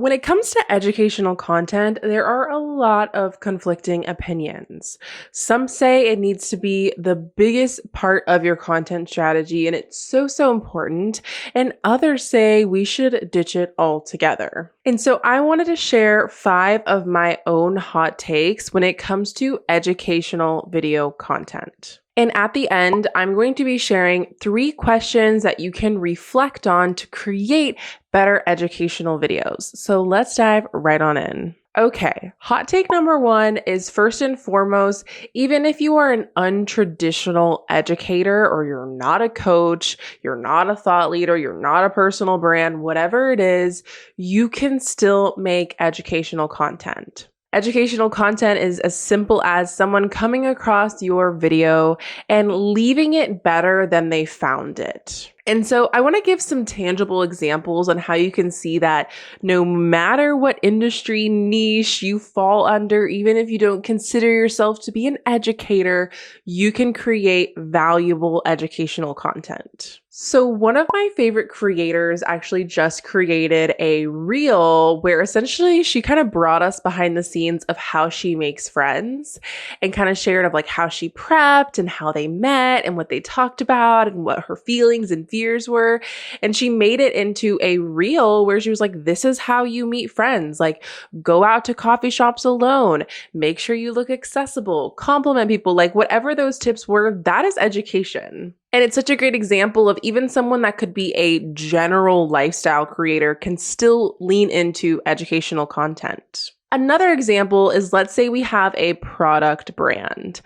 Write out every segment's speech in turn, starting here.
When it comes to educational content, there are a lot of conflicting opinions. Some say it needs to be the biggest part of your content strategy and it's so important. And others say we should ditch it altogether. And so I wanted to share 5 of my own hot takes when it comes to educational video content. And at the end, I'm going to be sharing 3 questions that you can reflect on to create better educational videos. So let's dive right on in. Okay, hot take number 1 is first and foremost, even if you are an untraditional educator or you're not a coach, you're not a thought leader, you're not a personal brand, whatever it is, you can still make educational content. Educational content is as simple as someone coming across your video and leaving it better than they found it. And so I want to give some tangible examples on how you can see that no matter what industry niche you fall under, even if you don't consider yourself to be an educator, you can create valuable educational content. So one of my favorite creators actually just created a reel where essentially she kind of brought us behind the scenes of how she makes friends and kind of shared of like how she prepped and how they met and what they talked about and what her feelings and fears were. And she made it into a reel where she was like, this is how you meet friends. Like, go out to coffee shops alone, make sure you look accessible, compliment people, like whatever those tips were, that is education. And it's such a great example of even someone that could be a general lifestyle creator can still lean into educational content. Another example is, let's say we have a product brand.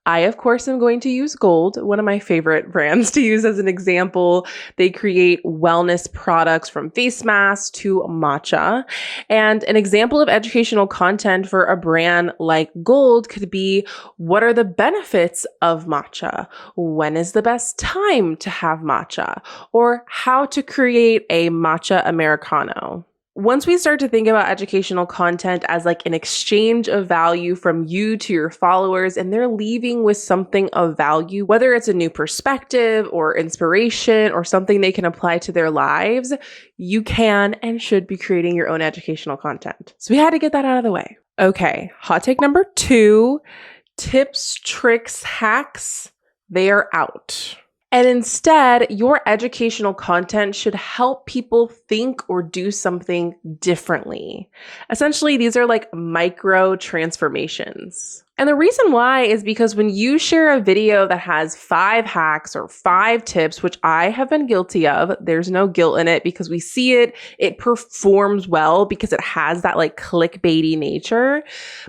I, of course, am going to use Gold, one of my favorite brands to use as an example. They create wellness products from face masks to matcha. And an example of educational content for a brand like Gold could be, what are the benefits of matcha? When is the best time to have matcha? Or how to create a matcha Americano. Once we start to think about educational content as like an exchange of value from you to your followers, and they're leaving with something of value, whether it's a new perspective or inspiration or something they can apply to their lives, you can and should be creating your own educational content. So we had to get that out of the way. Okay, hot take number 2, tips, tricks, hacks, they are out. And instead, your educational content should help people think or do something differently. Essentially, these are like micro transformations. And the reason why is because when you share a video that has 5 hacks or 5 tips, which I have been guilty of, there's no guilt in it because we see it, it performs well because it has that like clickbaity nature.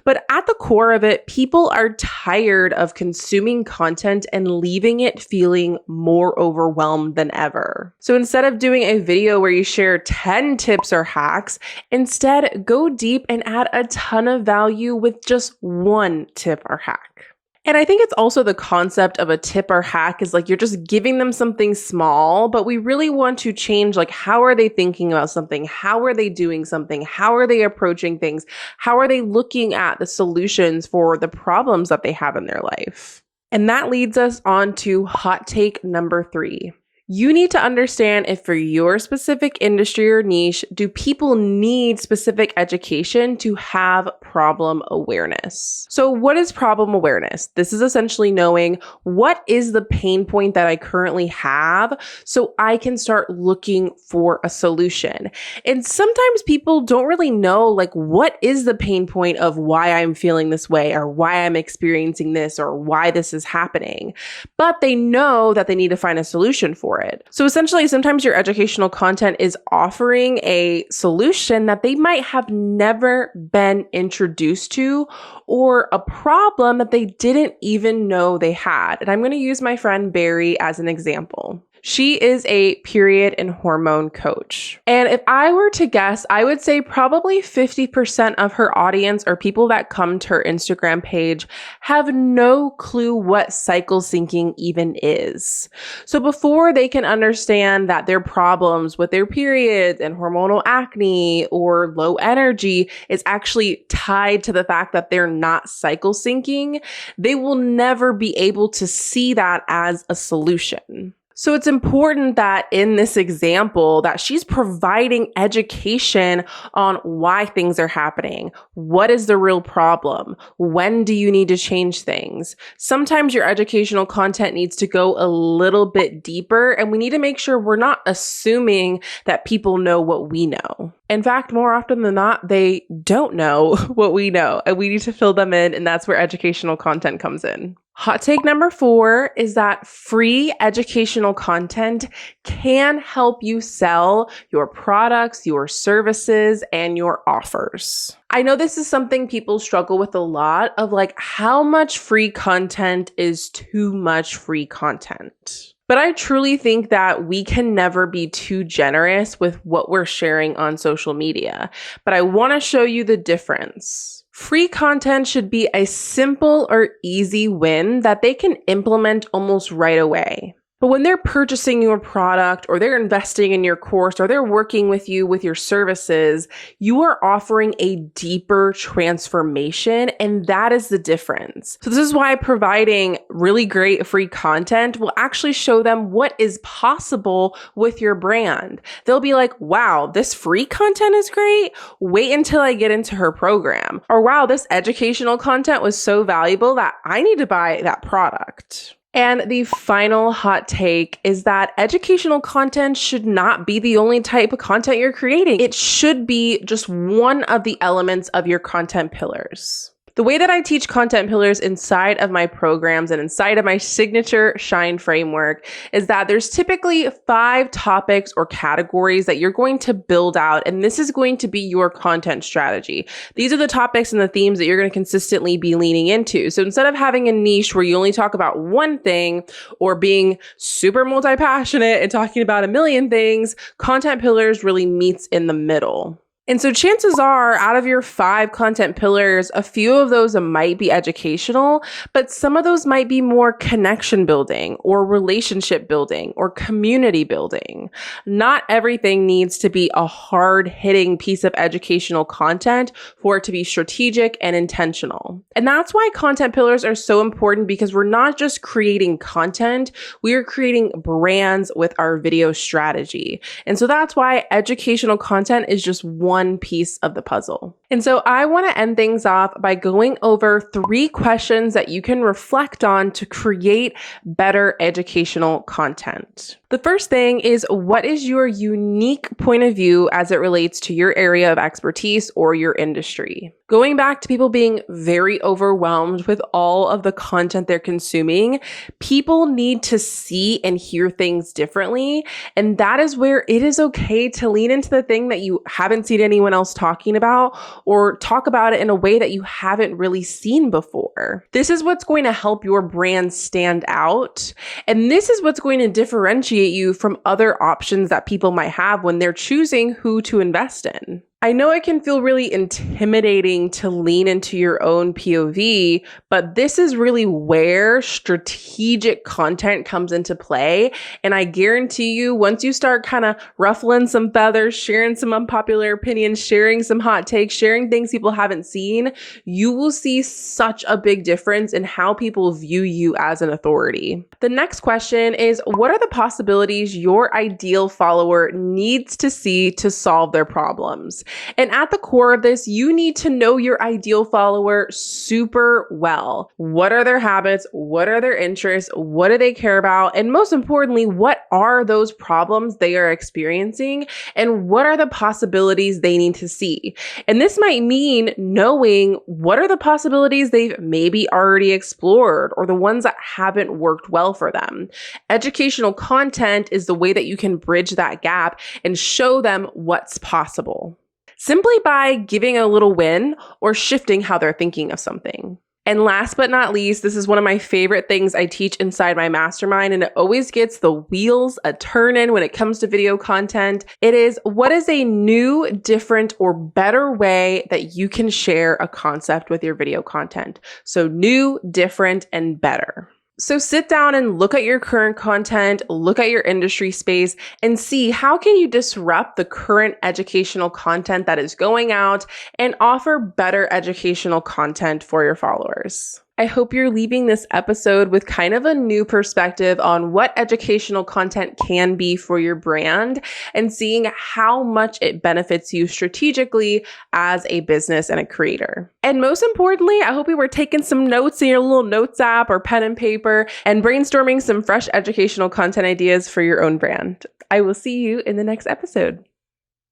But at the core of it, people are tired of consuming content and leaving it feeling more overwhelmed than ever. So instead of doing a video where you share 10 tips or hacks, instead go deep and add a ton of value with just 1 tip or hack. And I think it's also the concept of a tip or hack is like you're just giving them something small, but we really want to change like how are they thinking about something? How are they doing something? How are they approaching things? How are they looking at the solutions for the problems that they have in their life? And that leads us on to hot take number 3. You need to understand if for your specific industry or niche, do people need specific education to have problem awareness? So what is problem awareness? This is essentially knowing what is the pain point that I currently have so I can start looking for a solution. And sometimes people don't really know like what is the pain point of why I'm feeling this way or why I'm experiencing this or why this is happening, but they know that they need to find a solution for it. So essentially, sometimes your educational content is offering a solution that they might have never been introduced to or a problem that they didn't even know they had. And I'm going to use my friend Barry as an example. She is a period and hormone coach. And if I were to guess, I would say probably 50% of her audience or people that come to her Instagram page have no clue what cycle syncing even is. So before they can understand that their problems with their periods and hormonal acne or low energy is actually tied to the fact that they're not cycle syncing, they will never be able to see that as a solution. So it's important that in this example that she's providing education on why things are happening. What is the real problem? When do you need to change things? Sometimes your educational content needs to go a little bit deeper, and we need to make sure we're not assuming that people know what we know. In fact, more often than not, they don't know what we know, and we need to fill them in, and that's where educational content comes in. Hot take number 4 is that free educational content can help you sell your products, your services, and your offers. I know this is something people struggle with a lot of, like, how much free content is too much free content. But I truly think that we can never be too generous with what we're sharing on social media. But I want to show you the difference. Free content should be a simple or easy win that they can implement almost right away. But when they're purchasing your product or they're investing in your course or they're working with you with your services, you are offering a deeper transformation, and that is the difference. So this is why providing really great free content will actually show them what is possible with your brand. They'll be like, wow, this free content is great. Wait until I get into her program. Or wow, this educational content was so valuable that I need to buy that product. And the final hot take is that educational content should not be the only type of content you're creating. It should be just one of the elements of your content pillars. The way that I teach content pillars inside of my programs and inside of my signature Shine framework is that there's typically 5 topics or categories that you're going to build out, and this is going to be your content strategy. These are the topics and the themes that you're going to consistently be leaning into. So instead of having a niche where you only talk about one thing or being super multi-passionate and talking about a million things, content pillars really meets in the middle. And so chances are, out of your 5 content pillars, a few of those might be educational, but some of those might be more connection building or relationship building or community building. Not everything needs to be a hard-hitting piece of educational content for it to be strategic and intentional. And that's why content pillars are so important, because we're not just creating content, we are creating brands with our video strategy. And so that's why educational content is just one piece of the puzzle. And so I want to end things off by going over 3 questions that you can reflect on to create better educational content. The first thing is, what is your unique point of view as it relates to your area of expertise or your industry? Going back to people being very overwhelmed with all of the content they're consuming, people need to see and hear things differently. And that is where it is okay to lean into the thing that you haven't seen anyone else talking about, or talk about it in a way that you haven't really seen before. This is what's going to help your brand stand out. And this is what's going to differentiate you from other options that people might have when they're choosing who to invest in. I know it can feel really intimidating to lean into your own POV, but this is really where strategic content comes into play. And I guarantee you, once you start kind of ruffling some feathers, sharing some unpopular opinions, sharing some hot takes, sharing things people haven't seen, you will see such a big difference in how people view you as an authority. The next question is, what are the possibilities your ideal follower needs to see to solve their problems? And at the core of this, you need to know your ideal follower super well. What are their habits? What are their interests? What do they care about? And most importantly, what are those problems they are experiencing? And what are the possibilities they need to see? And this might mean knowing what are the possibilities they've maybe already explored, or the ones that haven't worked well for them. Educational content is the way that you can bridge that gap and show them what's possible, simply by giving a little win or shifting how they're thinking of something. And last but not least, this is one of my favorite things I teach inside my mastermind, and it always gets the wheels a turning when it comes to video content. It is, what is a new, different, or better way that you can share a concept with your video content? So new, different, and better. So sit down and look at your current content, look at your industry space, and see how can you disrupt the current educational content that is going out and offer better educational content for your followers. I hope you're leaving this episode with kind of a new perspective on what educational content can be for your brand and seeing how much it benefits you strategically as a business and a creator. And most importantly, I hope you were taking some notes in your little notes app or pen and paper and brainstorming some fresh educational content ideas for your own brand. I will see you in the next episode.